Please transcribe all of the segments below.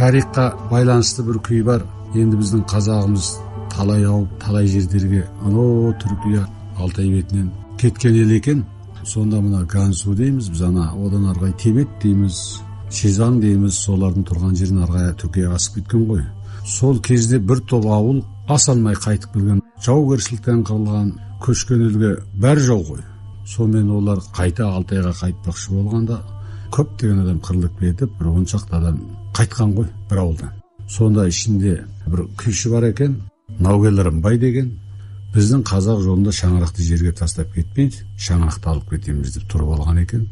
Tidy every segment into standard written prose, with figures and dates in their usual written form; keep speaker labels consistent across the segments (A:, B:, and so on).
A: тарихқа байланысты бір күй бар. Енді біздің қазағымыз талай ауып, талай жердерге анау Түркия, Алтай бетінен кеткен ел екен. Сонда мына Гансу дейміз, біз ана одан арғай Тибет дейміз, Шизан дейміз, солардың тұрған жерін арғая Түркияға асып кеткен ғой. Сол кезде бір топ ауыл аса алмай қайтып келген, жаугершіліктен қырылған, көшкен елге бәрі жау ғой. Сонымен олар қайта Алтайға қайтпақшы болғанда көптеген адам қырылып кетіп, бір 10 шақты адам қайтқан ғой бір ауылдан. Сонда ішінде бір күйші бар екен, Наугерларымбай деген. Біздің қазақ жолында шаңырақты жерге тастап кетпейді, шаңырақты алып кетеміз деп тұрып алған екен.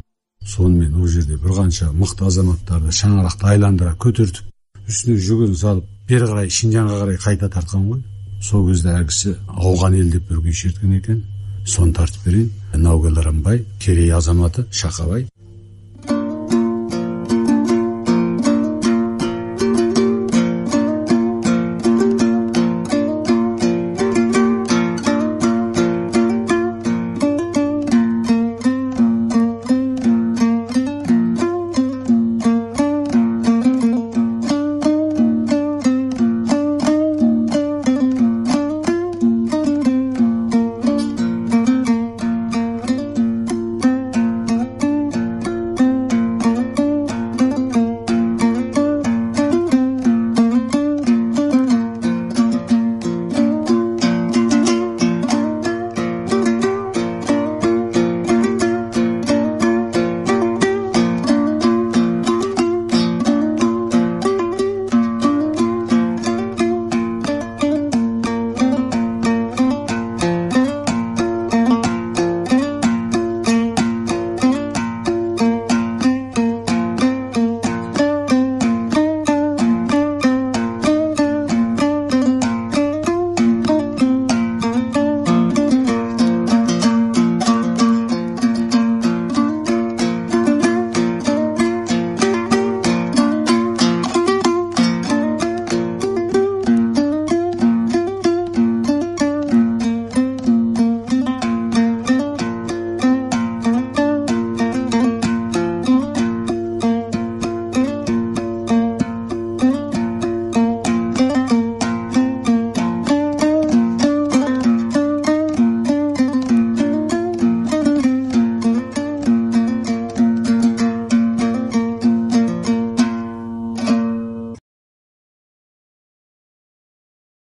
A: Сонымен ол жерде бір қанша мықты азаматтарды шаңырақты айландыра көтертіп, үстіне жүгін салып, бері қарай Шинжанға қарай қайта тартқан ғой. Сол кезде әкісі ауған ел деп бір күй шерткен екен. Соны тартып берейін. Наугерларымбай, Керей азаматы Шақабай.